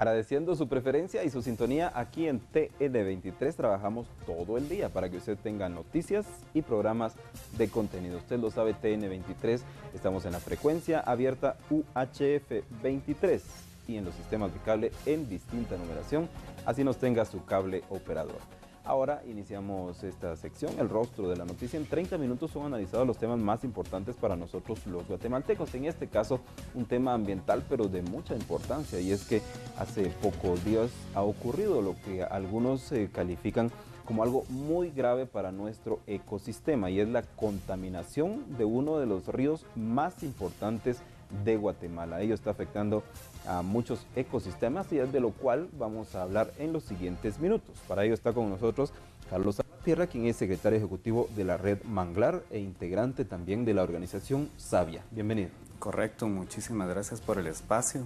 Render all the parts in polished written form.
Agradeciendo su preferencia y su sintonía, aquí en TN23 trabajamos todo el día para que usted tenga noticias y programas de contenido. Usted lo sabe, TN23, estamos en la frecuencia abierta UHF 23 y en los sistemas de cable en distinta numeración, así nos tenga su cable operador. Ahora iniciamos esta sección, el rostro de la noticia. En 30 minutos son analizados los temas más importantes para nosotros los guatemaltecos. En este caso, un tema ambiental, pero de mucha importancia. Y es que hace pocos días ha ocurrido lo que algunos califican como algo muy grave para nuestro ecosistema. Y es la contaminación de uno de los ríos más importantes de Guatemala. Ello está afectando a muchos ecosistemas y es de lo cual vamos a hablar en los siguientes minutos. Para ello está con nosotros Carlos Salvatierra, quien es secretario ejecutivo de la Red Manglar e integrante también de la organización Savia. Bienvenido. Correcto, muchísimas gracias por el espacio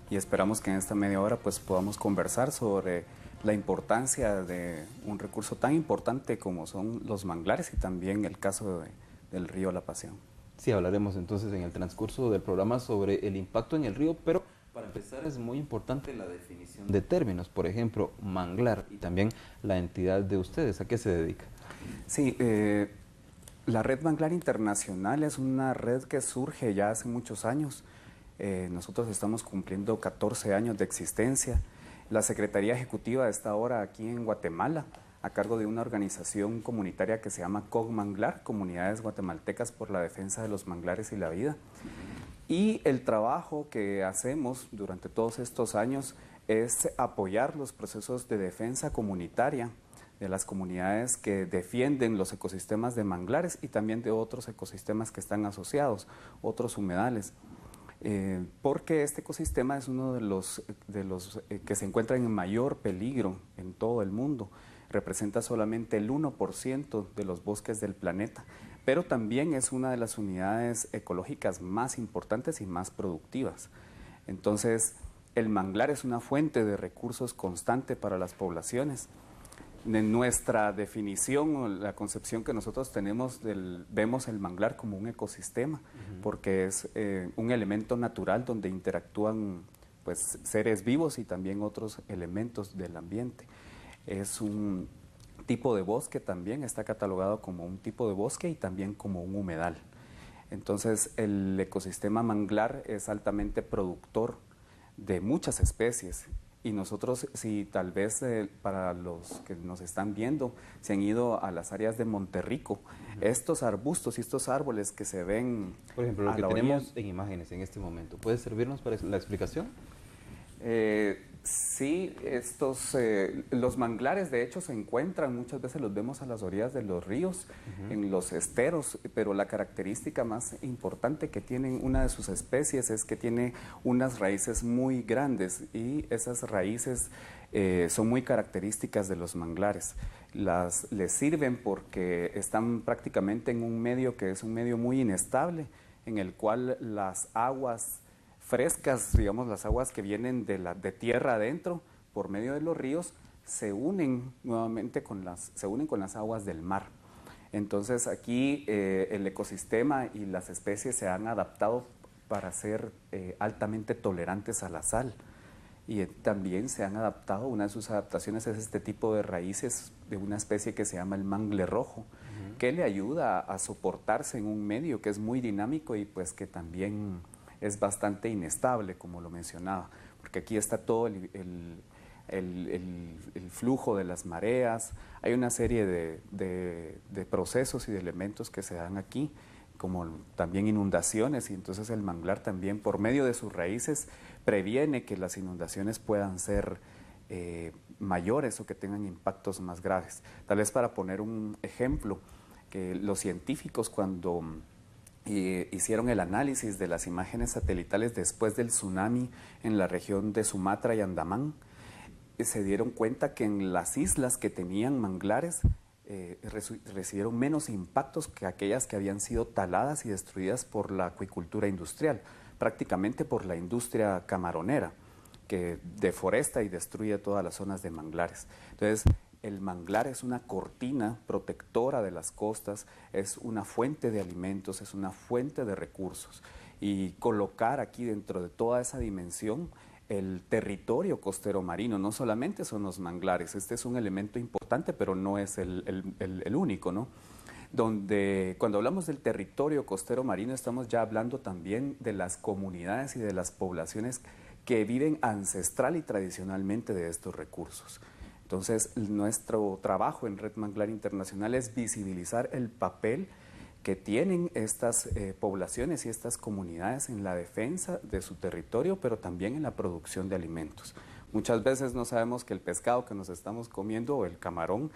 y esperamos que en esta media hora pues podamos conversar sobre la importancia de un recurso tan importante como son los manglares y también el caso del río La Pasión. Sí, hablaremos entonces en el transcurso del programa sobre el impacto en el río, pero para empezar es muy importante la definición de términos, por ejemplo, manglar y también la entidad de ustedes, ¿a qué se dedica? Sí, la Red Manglar Internacional es una red que surge ya hace muchos años. Nosotros estamos cumpliendo 14 años de existencia. La Secretaría Ejecutiva está ahora aquí en Guatemala, a cargo de una organización comunitaria que se llama COGManglar, Comunidades Guatemaltecas por la Defensa de los Manglares y la Vida. Y el trabajo que hacemos durante todos estos años es apoyar los procesos de defensa comunitaria de las comunidades que defienden los ecosistemas de manglares y también de otros ecosistemas que están asociados, otros humedales. Porque este ecosistema es uno de los que se encuentran en mayor peligro en todo el mundo. Representa solamente el 1% de los bosques del planeta, pero también es una de las unidades ecológicas más importantes y más productivas. Entonces, el manglar es una fuente de recursos constante para las poblaciones. En nuestra definición o la concepción que nosotros tenemos, vemos el manglar como un ecosistema, porque es un elemento natural donde interactúan pues, seres vivos y también otros elementos del ambiente. Es un tipo de bosque también, está catalogado como un tipo de bosque y también como un humedal. Entonces el ecosistema manglar es altamente productor de muchas especies y nosotros, si tal vez para los que nos están viendo, se han ido a las áreas de Monterrico, estos arbustos y estos árboles que se ven... Por ejemplo, lo que tenemos en imágenes en este momento, ¿puede servirnos para la explicación? Sí, los manglares de hecho se encuentran, muchas veces los vemos a las orillas de los ríos, en los esteros, pero la característica más importante que tienen una de sus especies es que tiene unas raíces muy grandes y esas raíces son muy características de los manglares. Les sirven porque están prácticamente en un medio que es un medio muy inestable, en el cual las aguas frescas, digamos las aguas que vienen de tierra adentro por medio de los ríos, se unen nuevamente con las aguas del mar. Entonces aquí el ecosistema y las especies se han adaptado para ser altamente tolerantes a la sal. Y también se han adaptado, una de sus adaptaciones es este tipo de raíces de una especie que se llama el mangle rojo, que le ayuda a soportarse en un medio que es muy dinámico y pues que también es bastante inestable, como lo mencionaba, porque aquí está todo el flujo de las mareas, hay una serie de procesos y de elementos que se dan aquí, como también inundaciones, y entonces el manglar también, por medio de sus raíces, previene que las inundaciones puedan ser mayores o que tengan impactos más graves. Tal vez para poner un ejemplo, que los científicos cuando hicieron el análisis de las imágenes satelitales después del tsunami en la región de Sumatra y Andamán, se dieron cuenta que en las islas que tenían manglares recibieron menos impactos que aquellas que habían sido taladas y destruidas por la acuicultura industrial, prácticamente por la industria camaronera, que deforesta y destruye todas las zonas de manglares. Entonces, el manglar es una cortina protectora de las costas, es una fuente de alimentos, es una fuente de recursos. Y colocar aquí dentro de toda esa dimensión el territorio costero marino, no solamente son los manglares, este es un elemento importante, pero no es el único, ¿no? Donde cuando hablamos del territorio costero marino estamos ya hablando también de las comunidades y de las poblaciones que viven ancestral y tradicionalmente de estos recursos. Entonces, nuestro trabajo en Red Manglar Internacional es visibilizar el papel que tienen estas poblaciones y estas comunidades en la defensa de su territorio, pero también en la producción de alimentos. Muchas veces no sabemos que el pescado que nos estamos comiendo o el camarón,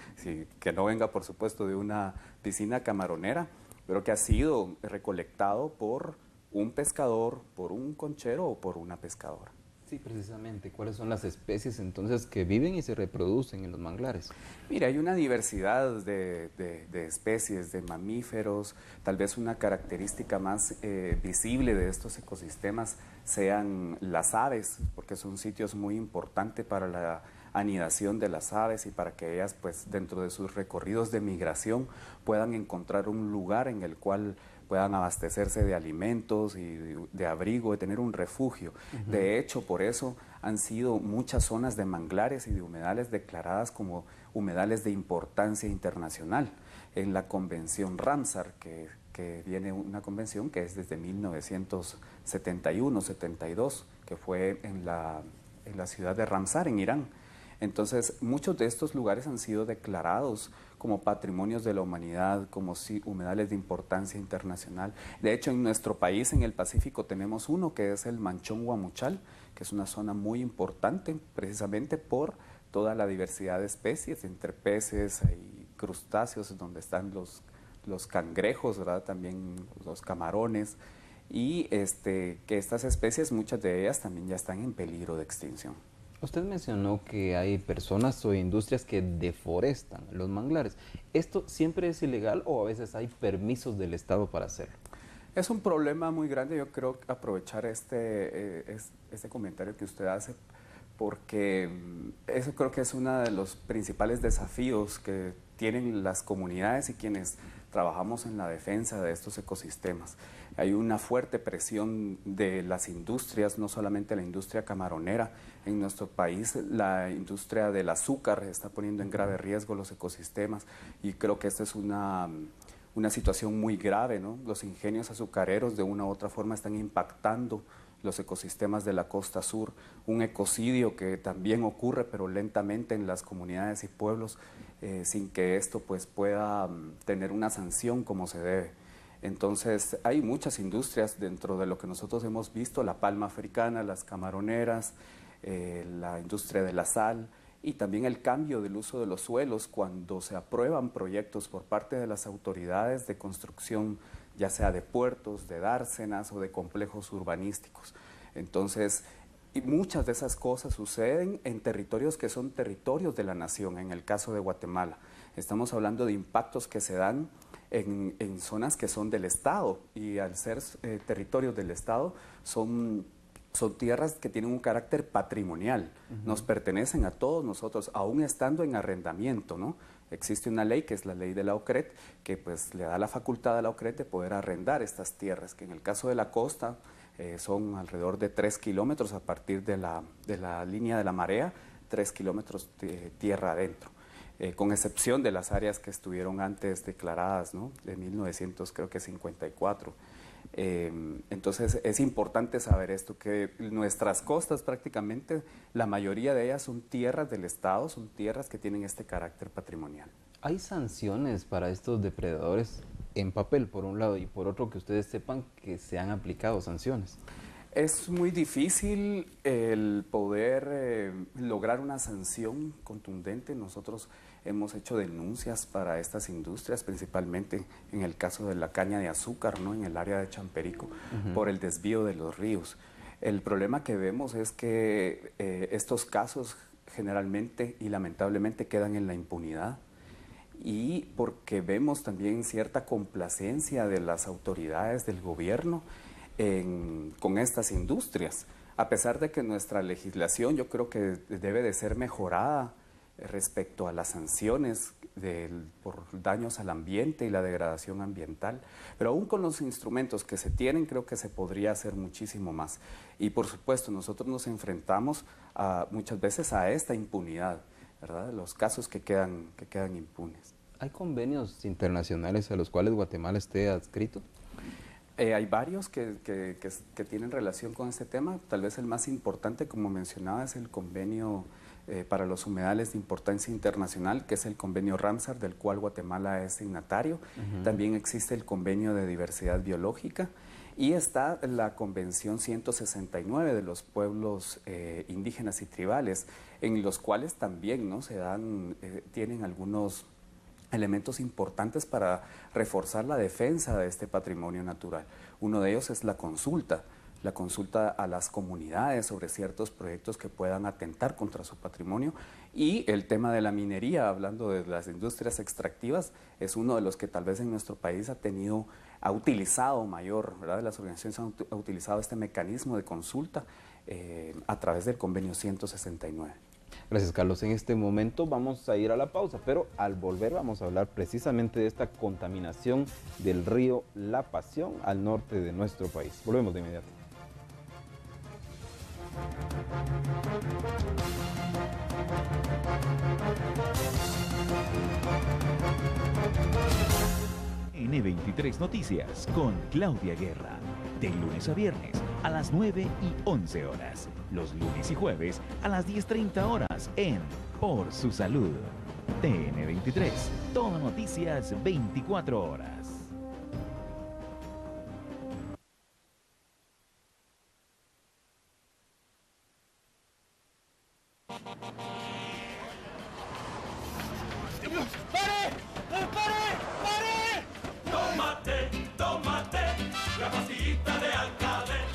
que no venga por supuesto de una piscina camaronera, pero que ha sido recolectado por un pescador, por un conchero o por una pescadora. Sí, precisamente. ¿Cuáles son las especies entonces que viven y se reproducen en los manglares? Mira, hay una diversidad de especies, de mamíferos. Tal vez una característica más visible de estos ecosistemas sean las aves, porque son sitios muy importantes para la anidación de las aves y para que ellas, pues, dentro de sus recorridos de migración puedan encontrar un lugar en el cual puedan abastecerse de alimentos y de abrigo, de tener un refugio. De hecho, por eso han sido muchas zonas de manglares y de humedales declaradas como humedales de importancia internacional. En la Convención Ramsar, que viene una convención que es desde 1971-72, que fue en la ciudad de Ramsar, en Irán. Entonces, muchos de estos lugares han sido declarados como patrimonios de la humanidad, como humedales de importancia internacional. De hecho, en nuestro país, en el Pacífico, tenemos uno que es el Manchón Huamuchal, que es una zona muy importante precisamente por toda la diversidad de especies, entre peces y crustáceos, donde están los cangrejos, ¿verdad? También los camarones, y que estas especies, muchas de ellas también ya están en peligro de extinción. Usted mencionó que hay personas o industrias que deforestan los manglares. ¿Esto siempre es ilegal o a veces hay permisos del Estado para hacerlo? Es un problema muy grande. Yo creo aprovechar este comentario que usted hace, porque eso creo que es uno de los principales desafíos que tienen las comunidades y quienes trabajamos en la defensa de estos ecosistemas. Hay una fuerte presión de las industrias, no solamente la industria camaronera. En nuestro país la industria del azúcar está poniendo en grave riesgo los ecosistemas y creo que esta es una situación muy grave, ¿no? Los ingenios azucareros de una u otra forma están impactando los ecosistemas de la costa sur, un ecocidio que también ocurre pero lentamente en las comunidades y pueblos sin que esto pues pueda tener una sanción como se debe. Entonces hay muchas industrias dentro de lo que nosotros hemos visto, la palma africana, las camaroneras, la industria de la sal y también el cambio del uso de los suelos cuando se aprueban proyectos por parte de las autoridades de construcción, ya sea de puertos, de dársenas o de complejos urbanísticos. Entonces, y muchas de esas cosas suceden en territorios que son territorios de la nación, en el caso de Guatemala. Estamos hablando de impactos que se dan en zonas que son del Estado y al ser territorios del Estado son tierras que tienen un carácter patrimonial, nos pertenecen a todos nosotros, aún estando en arrendamiento, ¿no? Existe una ley que es la ley de la OCRET, que pues le da la facultad a la OCRET de poder arrendar estas tierras, que en el caso de la costa son alrededor de 3 kilómetros a partir de la línea de la marea, 3 kilómetros de tierra adentro. Con excepción de las áreas que estuvieron antes declaradas, ¿no? De 1954. Entonces es importante saber esto, que nuestras costas prácticamente, la mayoría de ellas son tierras del Estado, son tierras que tienen este carácter patrimonial. ¿Hay sanciones para estos depredadores en papel, por un lado, y por otro que ustedes sepan que se han aplicado sanciones? Es muy difícil el poder lograr una sanción contundente. Nosotros hemos hecho denuncias para estas industrias, principalmente en el caso de la caña de azúcar, ¿no? En el área de Champerico, por el desvío de los ríos. El problema que vemos es que estos casos generalmente y lamentablemente quedan en la impunidad, y porque vemos también cierta complacencia de las autoridades del gobierno con estas industrias, a pesar de que nuestra legislación yo creo que debe de ser mejorada respecto a las sanciones por daños al ambiente y la degradación ambiental, pero aún con los instrumentos que se tienen creo que se podría hacer muchísimo más. Y por supuesto nosotros nos enfrentamos muchas veces a esta impunidad, ¿verdad? Los casos que quedan impunes. ¿Hay convenios internacionales a los cuales Guatemala esté adscrito? Hay varios que tienen relación con este tema. Tal vez el más importante, como mencionaba, es el convenio para los humedales de importancia internacional, que es el convenio Ramsar, del cual Guatemala es signatario. También existe el convenio de diversidad biológica y está la Convención 169 de los pueblos indígenas y tribales, en los cuales también, ¿no?, tienen algunos elementos importantes para reforzar la defensa de este patrimonio natural. Uno de ellos es la consulta a las comunidades sobre ciertos proyectos que puedan atentar contra su patrimonio, y el tema de la minería, hablando de las industrias extractivas, es uno de los que tal vez en nuestro país ha utilizado mayor, ¿verdad? Las organizaciones han utilizado este mecanismo de consulta a través del convenio 169. Gracias, Carlos. En este momento vamos a ir a la pausa, pero al volver vamos a hablar precisamente de esta contaminación del río La Pasión al norte de nuestro país. Volvemos de inmediato. N23 Noticias con Claudia Guerra. De lunes a viernes a las 9:11 horas. Los lunes y jueves a las 10:30 horas en Por Su Salud. TN23. Todo noticias 24 horas.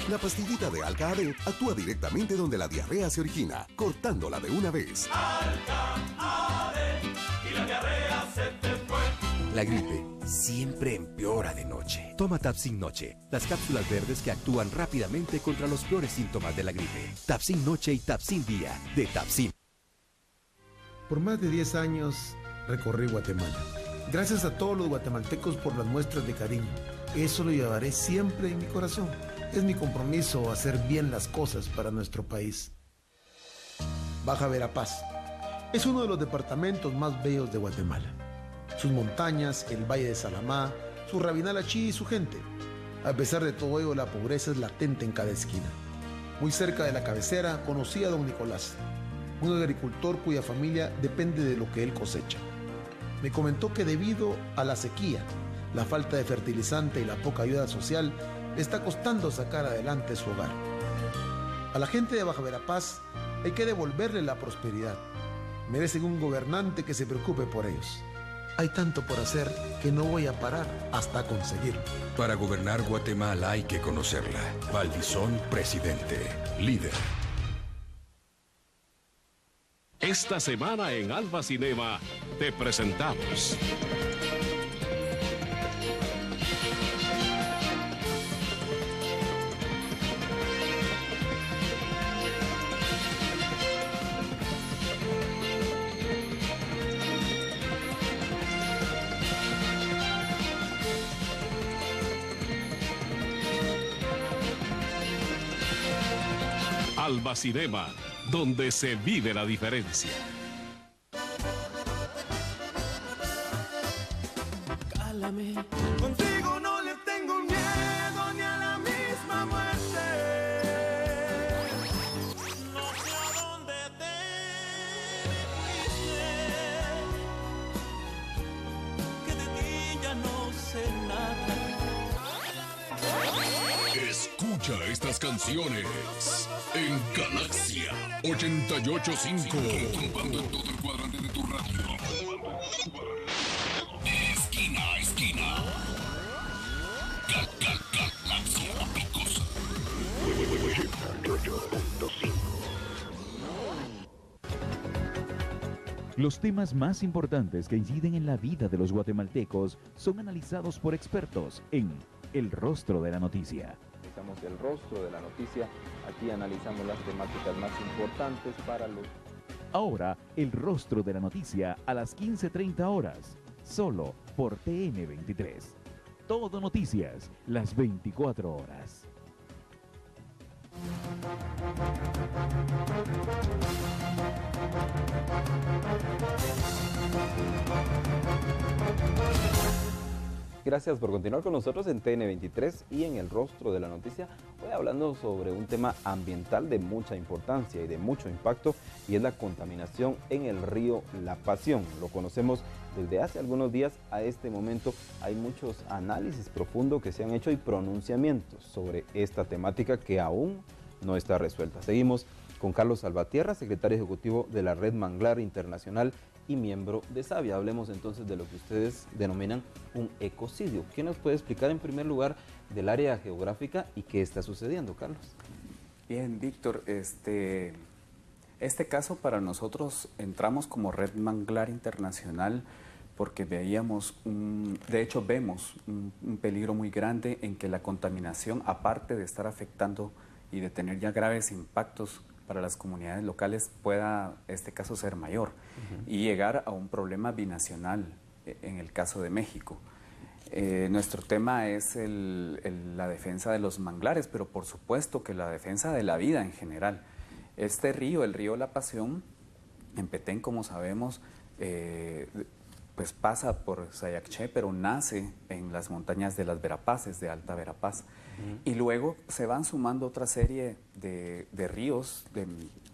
La pastillita de Alca-AD actúa directamente donde la diarrea se origina, cortándola de una vez. Alca-AD y la diarrea se te fue. La gripe siempre empeora de noche. Toma Tapsin Noche, las cápsulas verdes que actúan rápidamente contra los peores síntomas de la gripe. Tapsin Noche y Tapsin Día, de Tapsin. Por más de 10 años recorrí Guatemala. Gracias a todos los guatemaltecos por las muestras de cariño. Eso lo llevaré siempre en mi corazón. Es mi compromiso hacer bien las cosas para nuestro país. Baja Verapaz es uno de los departamentos más bellos de Guatemala. Sus montañas, el Valle de Salamá, su Rabinal-Achí y su gente. A pesar de todo ello, la pobreza es latente en cada esquina. Muy cerca de la cabecera conocí a don Nicolás, un agricultor cuya familia depende de lo que él cosecha. Me comentó que debido a la sequía, la falta de fertilizante y la poca ayuda social, le está costando sacar adelante su hogar. A la gente de Baja Verapaz hay que devolverle la prosperidad. Merecen un gobernante que se preocupe por ellos. Hay tanto por hacer que no voy a parar hasta conseguirlo. Para gobernar Guatemala hay que conocerla. Valdizón, presidente, líder. Esta semana en Alba Cinema te presentamos Alba Cinema, donde se vive la diferencia. Cálame, contigo no le tengo miedo ni a la misma muerte. No sé a dónde te fuiste, que de ti ya no sé nada. Escucha estas canciones en Galaxia 88.5. Tumbando en todo el cuadrante de tu radio. Esquina a esquina. Galaxia Picosa. 88.5. Los temas más importantes que inciden en la vida de los guatemaltecos son analizados por expertos en El Rostro de la Noticia. Analizamos el rostro de la noticia. Aquí analizamos las temáticas más importantes para los Ahora, el rostro de la noticia a las 15:30 horas, solo por TN23. Todo noticias, las 24 horas. Gracias por continuar con nosotros en TN23 y en el rostro de la noticia. Hoy hablando sobre un tema ambiental de mucha importancia y de mucho impacto, y es la contaminación en el río La Pasión. Lo conocemos desde hace algunos días a este momento. Hay muchos análisis profundos que se han hecho y pronunciamientos sobre esta temática que aún no está resuelta. Seguimos con Carlos Salvatierra, secretario ejecutivo de la Red Manglar Internacional y miembro de Savia. Hablemos entonces de lo que ustedes denominan un ecocidio. ¿Qué nos puede explicar en primer lugar del área geográfica y qué está sucediendo, Carlos? Bien, Víctor, este caso para nosotros entramos como Red Manglar Internacional porque vemos un peligro muy grande en que la contaminación, aparte de estar afectando y de tener ya graves impactos para las comunidades locales, pueda este caso ser mayor y llegar a un problema binacional en el caso de México. Nuestro tema es la defensa de los manglares, pero por supuesto que la defensa de la vida en general. Este río, el río La Pasión, en Petén, como sabemos, pues pasa por Sayacché, pero nace en las montañas de las Verapaces, de Alta Verapaz. Y luego se van sumando otra serie de ríos de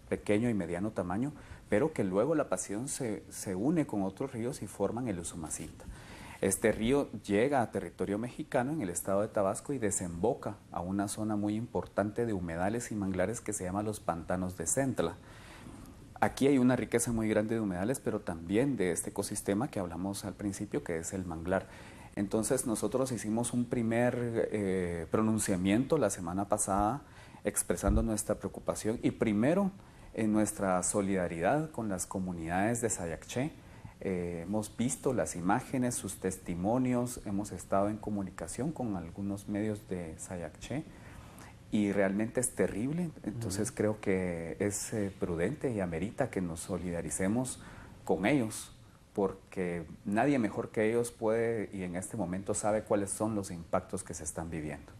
pequeño y mediano tamaño, pero que luego La Pasión se une con otros ríos y forman el Usumacinta. Este río llega a territorio mexicano en el estado de Tabasco y desemboca a una zona muy importante de humedales y manglares que se llama los pantanos de Centla. Aquí hay una riqueza muy grande de humedales, pero también de este ecosistema que hablamos al principio, que es el manglar. Entonces nosotros hicimos un primer pronunciamiento la semana pasada expresando nuestra preocupación y primero en nuestra solidaridad con las comunidades de Sayacché. Hemos visto las imágenes, sus testimonios, hemos estado en comunicación con algunos medios de Sayacché y realmente es terrible. Entonces creo que es prudente y amerita que nos solidaricemos con ellos, porque nadie mejor que ellos puede y en este momento sabe cuáles son los impactos que se están viviendo.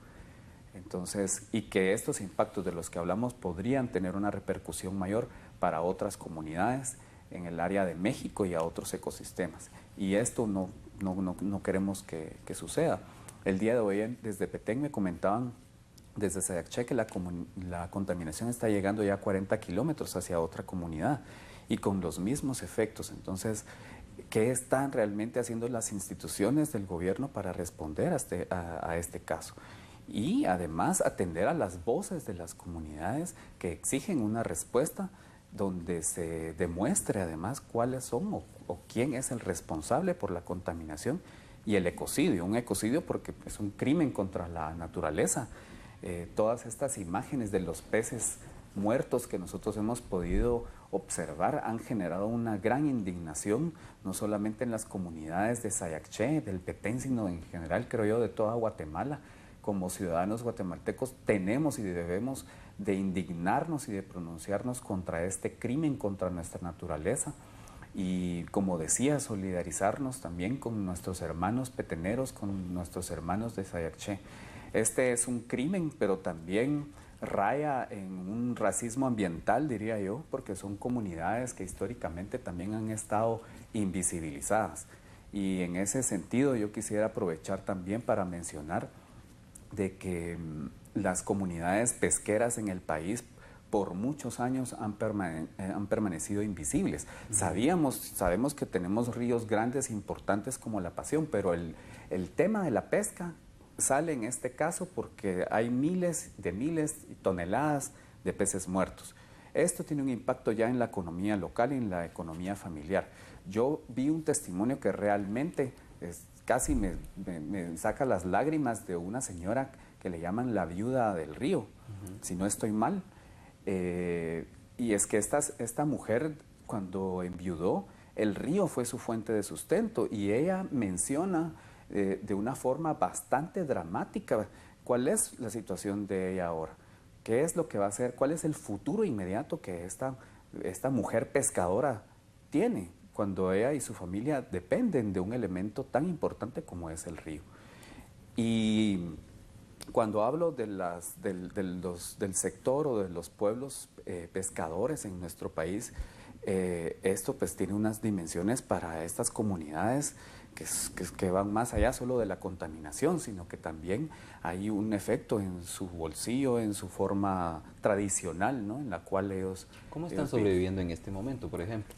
Entonces, y que estos impactos de los que hablamos podrían tener una repercusión mayor para otras comunidades en el área de México y a otros ecosistemas. Y esto no queremos que suceda. El día de hoy desde Petén me comentaban desde Sayacché que la contaminación está llegando ya a 40 kilómetros hacia otra comunidad y con los mismos efectos. Entonces, ¿qué están realmente haciendo las instituciones del gobierno para responder a este caso? Y además atender a las voces de las comunidades que exigen una respuesta donde se demuestre además cuáles son o quién es el responsable por la contaminación y el ecocidio. Un ecocidio porque es un crimen contra la naturaleza. Todas estas imágenes de los peces muertos que nosotros hemos podido observar han generado una gran indignación, no solamente en las comunidades de Sayacché, del Petén, sino en general, creo yo, de toda Guatemala. Como ciudadanos guatemaltecos tenemos y debemos de indignarnos y de pronunciarnos contra este crimen contra nuestra naturaleza y, como decía, solidarizarnos también con nuestros hermanos peteneros, con nuestros hermanos de Sayacché. Este es un crimen, pero también raya en un racismo ambiental, diría yo, porque son comunidades que históricamente también han estado invisibilizadas. Y en ese sentido yo quisiera aprovechar también para mencionar de que las comunidades pesqueras en el país por muchos años han permanecido invisibles. Sabemos que tenemos ríos grandes e importantes como La Pasión, pero el tema de la pesca sale en este caso porque hay miles y toneladas de peces muertos. Esto tiene un impacto ya en la economía local y en la economía familiar. Yo vi un testimonio que realmente casi me saca las lágrimas de una señora que le llaman la viuda del río, si no estoy mal. Y es que esta mujer, cuando enviudó, el río fue su fuente de sustento y ella menciona de una forma bastante dramática cuál es la situación de ella ahora, qué es lo que va a hacer, cuál es el futuro inmediato que esta esta mujer pescadora tiene cuando ella y su familia dependen de un elemento tan importante como es el río. Y cuando hablo de del sector o de los pueblos pescadores en nuestro país, esto pues tiene unas dimensiones para estas comunidades que van más allá solo de la contaminación, sino que también hay un efecto en su bolsillo, en su forma tradicional, ¿no? En la cual ellos... ¿Cómo están sobreviviendo en este momento, por ejemplo?